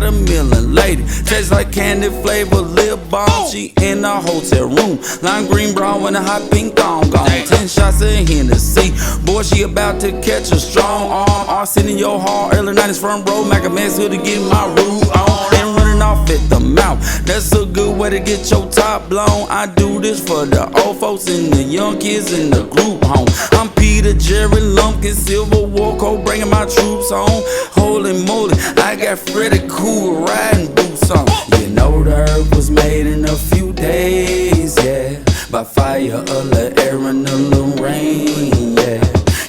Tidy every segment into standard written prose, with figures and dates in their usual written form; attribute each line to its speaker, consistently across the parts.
Speaker 1: watermelon lady. Tastes like candy flavor, lip balm. She in a hotel room. Lime green brown with a hot pink gone. 10 shots of Hennessy. Boy, she about to catch a strong arm. All sitting in your hall, early 90s front row. Mac a mess hood to get my root on. And running off at the mouth. That's a good way to get your top blown. I do this for the old folks and the young kids in the group home. I'm Peter, Jerry, Lumpkin, Silver War Coat, bringing my troops on. Holy moly, I got Freddy Cool riding boots on. You know the earth was made in a few days, yeah. By fire, a little air and a little rain, yeah.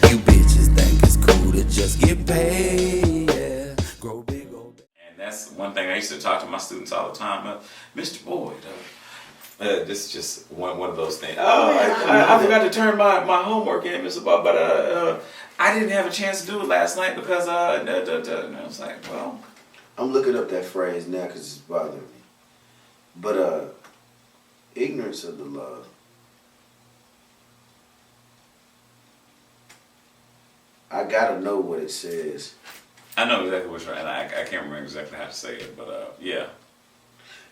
Speaker 1: You bitches think it's cool to just get paid, yeah. Grow big, go big.
Speaker 2: And that's one thing I used to talk to my students all the time. Mr. Boyd, this is just one of those things. I forgot to turn my homework in, Mr. Boyd, but I didn't have a chance to do it last night because and I was like, well,
Speaker 3: I'm looking up that phrase now because it's bothering me. But ignorance of the law. I gotta know what it says.
Speaker 2: I know exactly what you're saying. I can't remember exactly how to say it, but yeah.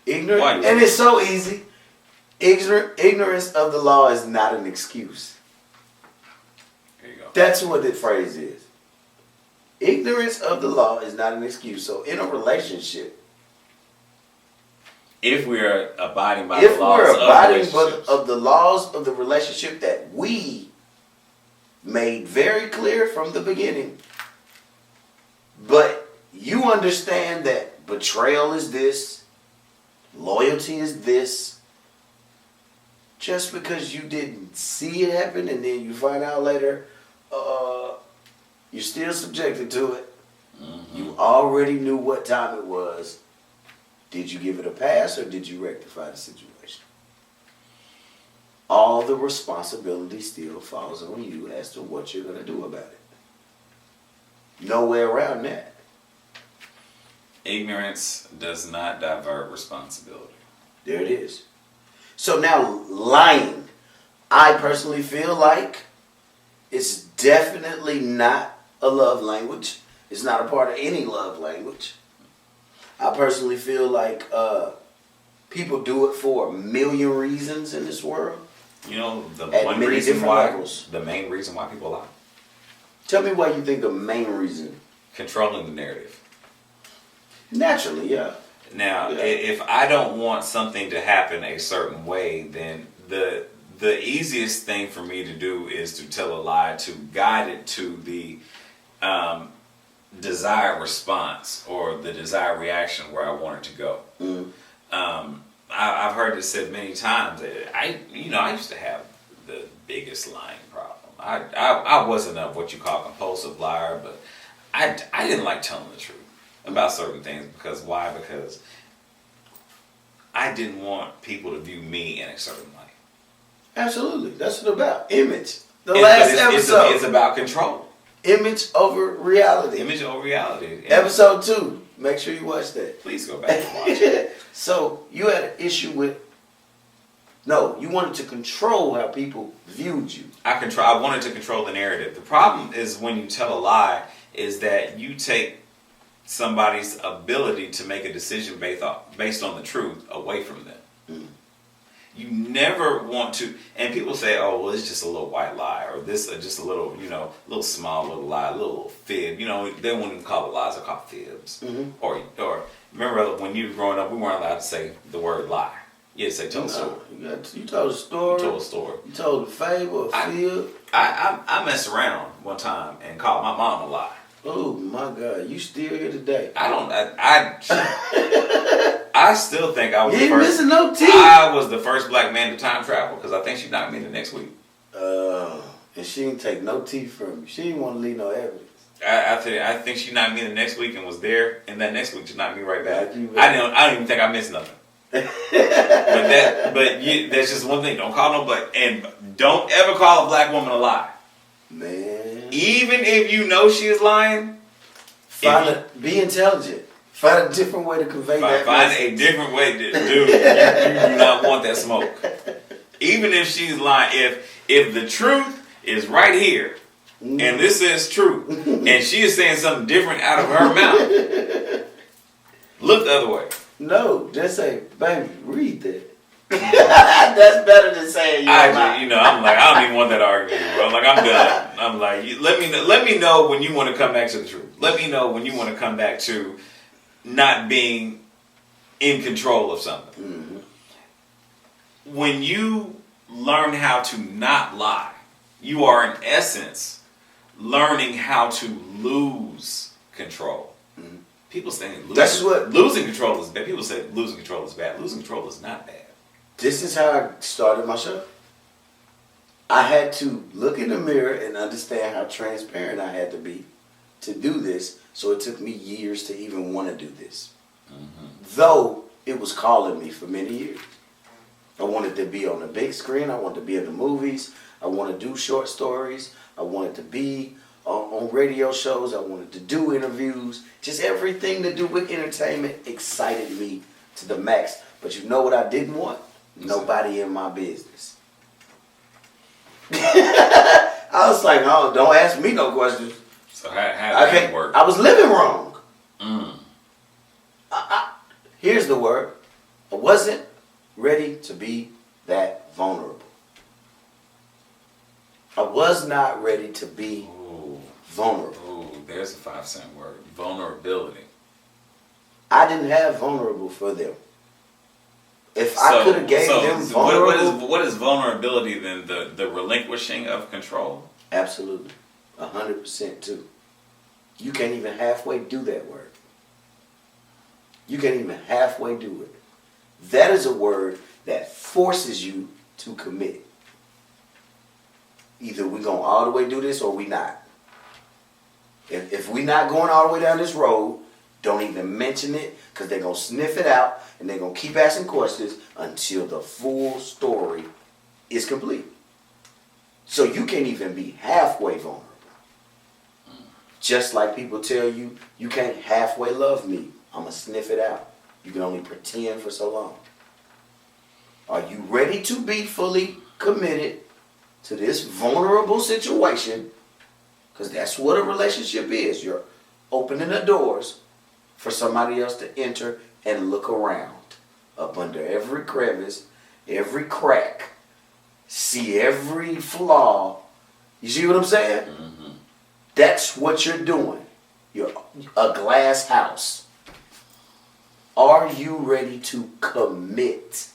Speaker 3: Ignorant, and it's so easy. Ignorance of the law is not an excuse.
Speaker 2: There you go.
Speaker 3: That's what the phrase is. Ignorance of the law is not an excuse. So in a relationship,
Speaker 2: if we're abiding by the laws
Speaker 3: of the laws of the relationship that we made very clear from the beginning, but you understand that betrayal is this, loyalty is this, just because you didn't see it happen and then you find out later, you're still subjected to it. Mm-hmm. You already knew what time it was. Did you give it a pass or did you rectify the situation? All the responsibility still falls on you as to what you're going to do about it. No way around that.
Speaker 2: Ignorance does not divert responsibility.
Speaker 3: There it is. So now lying, I personally feel like it's definitely not a love language. It's not a part of any love language. I personally feel like people do it for a million reasons in this world.
Speaker 2: You know, the main reason why people lie.
Speaker 3: Tell me why you think the main reason.
Speaker 2: Controlling the narrative.
Speaker 3: Naturally, yeah.
Speaker 2: Now, if I don't want something to happen a certain way, then the easiest thing for me to do is to tell a lie to guide it to the desired response or the desired reaction where I want it to go. Mm. I've heard this said many times. I used to have the biggest lying problem. I wasn't a what you call compulsive liar, but I didn't like telling the truth about certain things because why? Because I didn't want people to view me in a certain way.
Speaker 3: Absolutely, that's what it's about. Image. Last episode.
Speaker 2: It's about control.
Speaker 3: Image over reality.
Speaker 2: Image over reality.
Speaker 3: Episode 2. Make sure you watch that.
Speaker 2: Please go back and watch it.
Speaker 3: So you had an issue with. No, you wanted to control how people viewed you.
Speaker 2: I wanted to control the narrative. The problem is when you tell a lie is that you take somebody's ability to make a decision based on the truth away from them. Mm. You never want to, and people say, "Oh, well, it's just a little white lie, or this, just a little, little small little lie, a little fib." They won't even call it lies; they call it fibs. Mm-hmm. Or remember when you were growing up, we weren't allowed to say the word lie. You had to say tell a story.
Speaker 3: You told a story.
Speaker 2: You told a story.
Speaker 3: You told a fable, a fib.
Speaker 2: I messed around one time and called my mom a lie.
Speaker 3: Oh my God! You still here today?
Speaker 2: I still think I was
Speaker 3: you
Speaker 2: the
Speaker 3: ain't
Speaker 2: first.
Speaker 3: Missing no teeth.
Speaker 2: I was the first black man to time travel because I think she knocked me the next week.
Speaker 3: And she didn't take no teeth from you. She didn't want to leave no evidence.
Speaker 2: I think she knocked me the next week and was there, and that next week she knocked me right back. I don't even think I missed nothing. That's just one thing. Don't call no black, and don't ever call a black woman a lie.
Speaker 3: Man,
Speaker 2: even if you know she is lying,
Speaker 3: be intelligent. Find a different way to convey that.
Speaker 2: Find a different way to do. You do not want that smoke. Even if she's lying, if the truth is right here, and this is true, and she is saying something different out of her mouth, Look the other way.
Speaker 3: No, just say, baby, read that. That's better than saying
Speaker 2: I'm like, I don't even want that argument, bro. Like, I'm done. I'm like, let me know when you want to come back to the truth. Let me know when you want to come back to not being in control of something.
Speaker 3: Mm-hmm.
Speaker 2: When you learn how to not lie, you are in essence learning how to lose control.
Speaker 3: Mm-hmm.
Speaker 2: People say losing control is bad. People say losing control is bad. Losing control is not bad.
Speaker 3: This is how I started my show. I had to look in the mirror and understand how transparent I had to be to do this. So it took me years to even want to do this. Mm-hmm. Though it was calling me for many years. I wanted to be on the big screen. I wanted to be in the movies. I wanted to do short stories. I wanted to be on radio shows. I wanted to do interviews. Just everything to do with entertainment excited me to the max. But you know what I didn't want? Nobody in my business. I was like, oh, don't ask me no questions.
Speaker 2: So how did that work?
Speaker 3: I was living wrong.
Speaker 2: Mm.
Speaker 3: Here's the word. I wasn't ready to be that vulnerable. I was not ready to be vulnerable.
Speaker 2: Ooh, there's a 5-cent word. Vulnerability.
Speaker 3: I didn't have vulnerable for them. If I could have gave them vulnerable...
Speaker 2: What is vulnerability then? The relinquishing of control?
Speaker 3: Absolutely. 100% too. You can't even halfway do that word. You can't even halfway do it. That is a word that forces you to commit. Either we're going to all the way do this or we not. If we not going all the way down this road, don't even mention it because they're going to sniff it out and they're going to keep asking questions until the full story is complete. So you can't even be halfway vulnerable. Just like people tell you, you can't halfway love me. I'm going to sniff it out. You can only pretend for so long. Are you ready to be fully committed to this vulnerable situation? Because that's what a relationship is. You're opening the doors for somebody else to enter and look around up under every crevice, every crack, see every flaw. You see what I'm saying? Mm-hmm. That's what you're doing. You're a glass house. Are you ready to commit?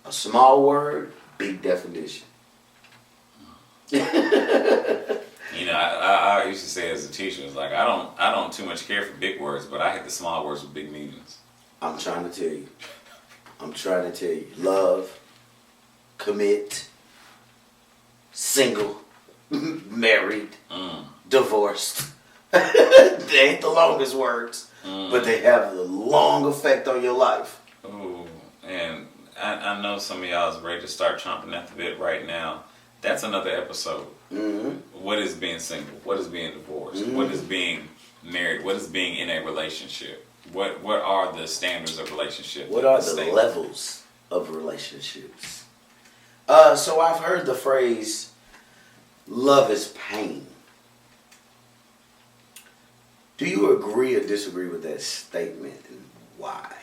Speaker 3: A small word, big definition.
Speaker 2: I used to say as a teacher, it's like I don't too much care for big words, but I hit the small words with big meanings.
Speaker 3: I'm trying to tell you. Love, commit, single, married, divorced. They ain't the longest words, but they have the long effect on your life.
Speaker 2: Ooh, and I know some of y'all is ready to start chomping at the bit right now. That's another episode. Mm-hmm. What is being single? What is being divorced? Mm-hmm. What is being married? What is being in a relationship? What are the standards of relationship?
Speaker 3: What are the levels of relationships? So I've heard the phrase, love is pain. Do you agree or disagree with that statement and why?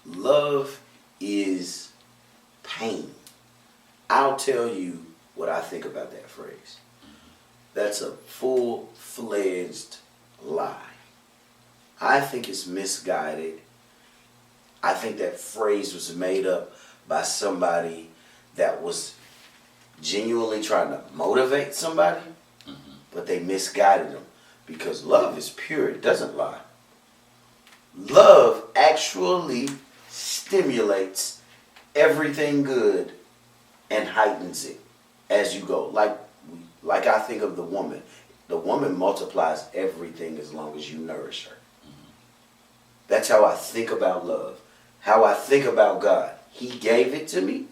Speaker 3: Love is pain. I'll tell you what I think about that phrase. That's a full-fledged lie. I think it's misguided. I think that phrase was made up by somebody that was genuinely trying to motivate somebody, but they misguided them because love is pure. It doesn't lie. Love actually stimulates everything good and heightens it as you go. Like I think of the woman. The woman multiplies everything as long as you nourish her. That's how I think about love. How I think about God. He gave it to me.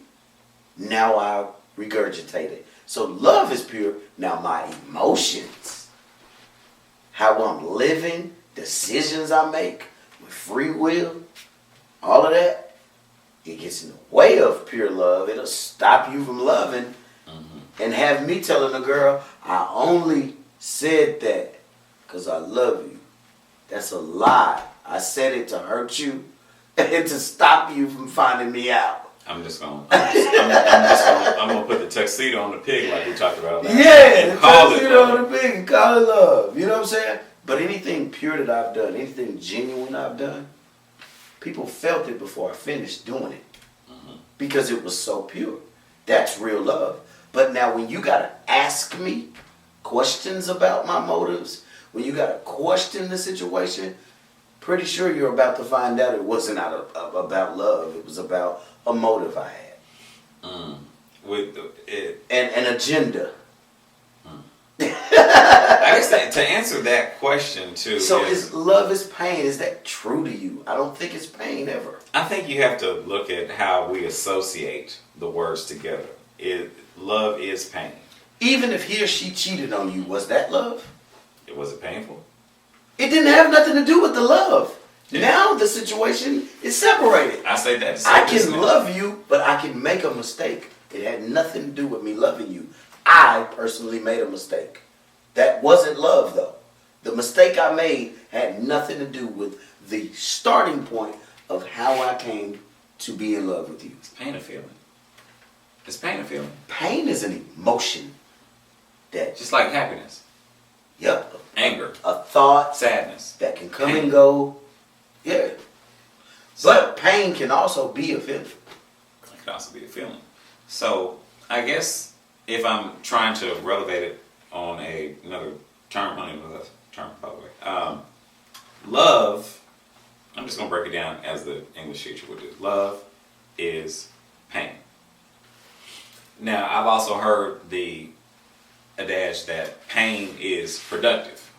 Speaker 3: Now I regurgitate it. So love is pure. Now my emotions, how I'm living, decisions I make, with free will, all of that, it gets in the way of pure love. It'll stop you from loving and have me telling a girl, I only said that because I love you. That's a lie. I said it to hurt you and to stop you from finding me out.
Speaker 2: I'm gonna put the tuxedo on the pig like we talked about last
Speaker 3: Yeah,
Speaker 2: and call it
Speaker 3: tuxedo
Speaker 2: love.
Speaker 3: on the pig and call it love. You know what I'm saying? But anything pure that I've done, anything genuine I've done, people felt it before I finished doing it. Because it was so pure. That's real love. But now when you gotta ask me questions about my motives, when you gotta question the situation, pretty sure you're about to find out it wasn't about love. It was about a motive I had.
Speaker 2: With it,
Speaker 3: And an agenda.
Speaker 2: I guess to answer that question too.
Speaker 3: So is love is pain? Is that true to you? I don't think it's pain ever.
Speaker 2: I think you have to look at how we associate the words together. Love is pain.
Speaker 3: Even if he or she cheated on you, was that love?
Speaker 2: Was it painful?
Speaker 3: It didn't have nothing to do with the love. Yeah. Now the situation is separated.
Speaker 2: I say that.
Speaker 3: I can love you, but I can make a mistake. It had nothing to do with me loving you. I personally made a mistake. That wasn't love, though. The mistake I made had nothing to do with the starting point of how I came to be in love with you.
Speaker 2: It's pain and feeling. It's pain and feeling.
Speaker 3: Pain is an emotion that...
Speaker 2: Just like happiness.
Speaker 3: Yep.
Speaker 2: Anger.
Speaker 3: A thought.
Speaker 2: Sadness.
Speaker 3: That can come
Speaker 2: pain.
Speaker 3: and go. Yeah.
Speaker 2: So,
Speaker 3: but pain can also be a feeling.
Speaker 2: It can also be a feeling. So, I guess if I'm trying to relevate it on another term, I don't even know that's a term, by the way. Love, I'm just going to break it down as the English teacher would do. Love is pain. Now, I've also heard the adage that pain is productive.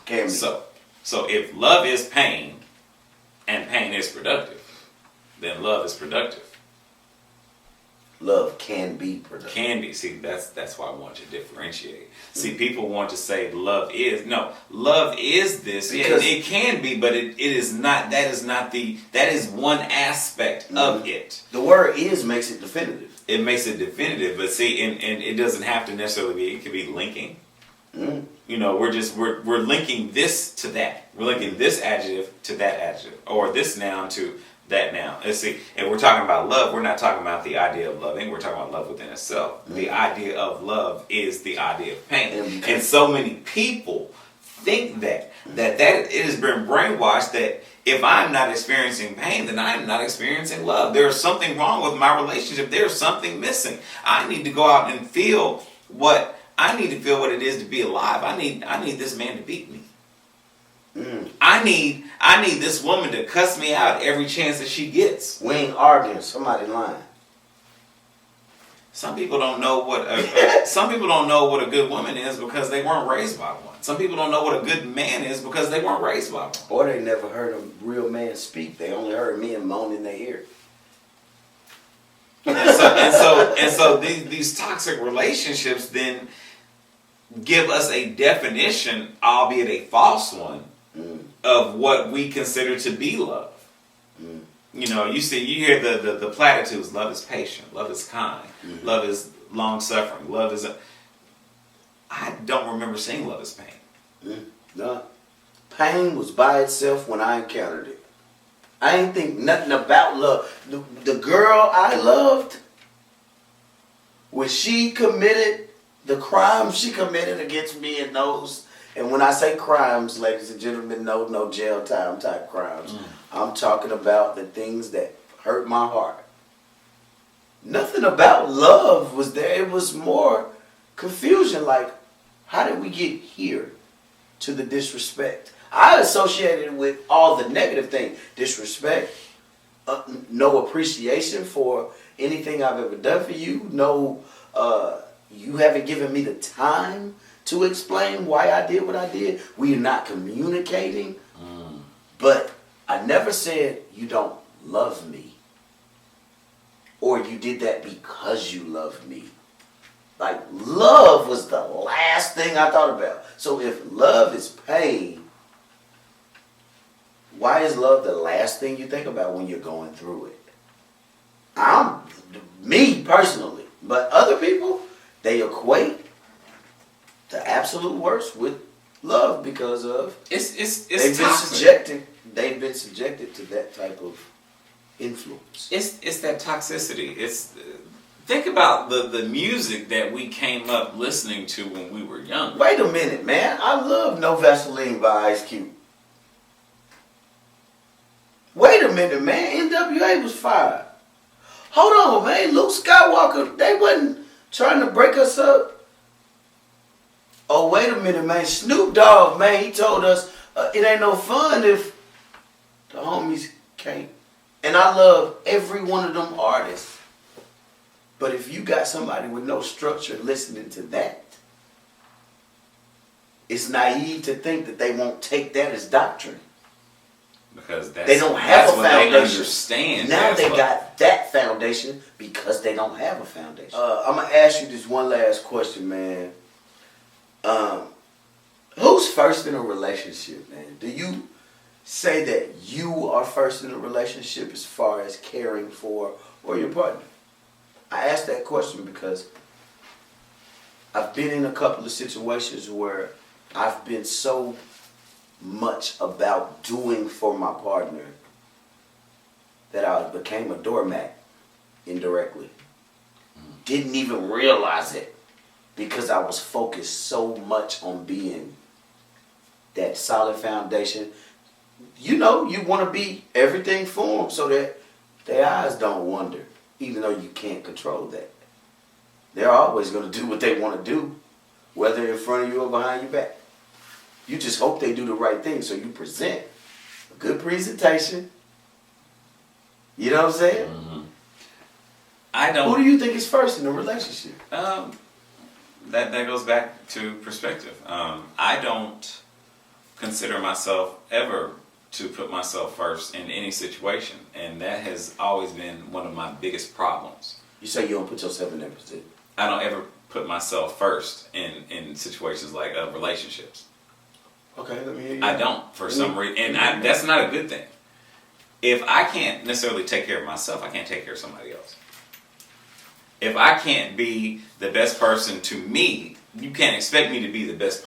Speaker 3: Can be.
Speaker 2: So if love is pain and pain is productive, then love is productive.
Speaker 3: Love can be productive.
Speaker 2: Can be. See, that's why I want to differentiate. See, people want to say love is this.
Speaker 3: Because
Speaker 2: it can be, but it is not. That is one aspect of it.
Speaker 3: The word is makes it definitive.
Speaker 2: It makes it definitive, but see, and it doesn't have to necessarily be. It could be linking.
Speaker 3: Mm.
Speaker 2: You know, we're linking this to that. We're linking this adjective to that adjective, or this noun to that noun. Let's see. If we're talking about love, we're not talking about the idea of loving. We're talking about love within itself. Mm. The idea of love is the idea of pain, and so many people think that it has been brainwashed that if I'm not experiencing pain, then I'm not experiencing love. There's something wrong with my relationship. There's something missing. I need to go out and feel what it is to be alive. I need this man to beat me. Mm. I need this woman to cuss me out every chance that she gets.
Speaker 3: We ain't arguing. Somebody lying.
Speaker 2: Some people don't know what a good woman is because they weren't raised by one. Some people don't know what a good man is because they weren't raised by one.
Speaker 3: Or they never heard a real man speak. They only heard men moan in their ear.
Speaker 2: And so these toxic relationships then give us a definition, albeit a false one, of what we consider to be love. Mm. You know, you hear the platitudes. Love is patient. Love is kind. Mm-hmm. Love is long suffering. I don't remember seeing love as pain.
Speaker 3: No. Pain was by itself when I encountered it. I ain't think nothing about love. The girl I loved, when she committed the crime she committed against me and those, and when I say crimes, ladies and gentlemen, no jail time type crimes. I'm talking about the things that hurt my heart. Nothing about love was there. It was more confusion. Like, how did we get here to the disrespect? I associated it with all the negative things. Disrespect, no appreciation for anything I've ever done for you. No, you haven't given me the time to explain why I did what I did. We're not communicating. But I never said you don't love me. Or you did that because you love me. Like, love was the last thing I thought about. So if love is pain, why is love the last thing you think about when you're going through it? Me personally. But other people, they equate the absolute worst with love because of
Speaker 2: It's
Speaker 3: they've been
Speaker 2: toxic.
Speaker 3: subjected. They've been subjected to that type of influence.
Speaker 2: It's that toxicity. It's think about the music that we came up listening to when we were young.
Speaker 3: Wait a minute, man. I love No Vaseline by Ice Cube. Wait a minute, man. NWA was fire. Hold on, man. Luke Skywalker, they wasn't trying to break us up. Oh, wait a minute, man. Snoop Dogg, man, he told us it ain't no fun if the homies can't. And I love every one of them artists. But if you got somebody with no structure listening to that, it's naive to think that they won't take that as doctrine.
Speaker 2: Because
Speaker 3: They don't have a
Speaker 2: what they
Speaker 3: foundation.
Speaker 2: understand.
Speaker 3: Now
Speaker 2: That's
Speaker 3: they
Speaker 2: what-
Speaker 3: got that foundation because they don't have a foundation. I'm gonna ask you this one last question, man. Who's first in a relationship, man? Do you say that you are first in a relationship as far as caring for or your partner? I ask that question because I've been in a couple of situations where I've been so much about doing for my partner that I became a doormat indirectly. Didn't even realize it because I was focused so much on being that solid foundation. You know, you want to be everything for them so that their eyes don't wander, even though you can't control that. They're always going to do what they want to do, whether in front of you or behind your back. You just hope they do the right thing, so you present a good presentation. You know what I'm saying?
Speaker 2: Mm-hmm. I don't.
Speaker 3: Who do you think is first in a relationship?
Speaker 2: That goes back to perspective. I don't consider myself ever to put myself first in any situation, and that has always been one of my biggest problems.
Speaker 3: You say you don't put yourself in that position.
Speaker 2: I don't ever put myself first in situations like relationships.
Speaker 3: Okay, let me hear you.
Speaker 2: I don't for some reason, and that's not a good thing. If I can't necessarily take care of myself, I can't take care of somebody else. If I can't be the best person to me, you can't expect me to be the best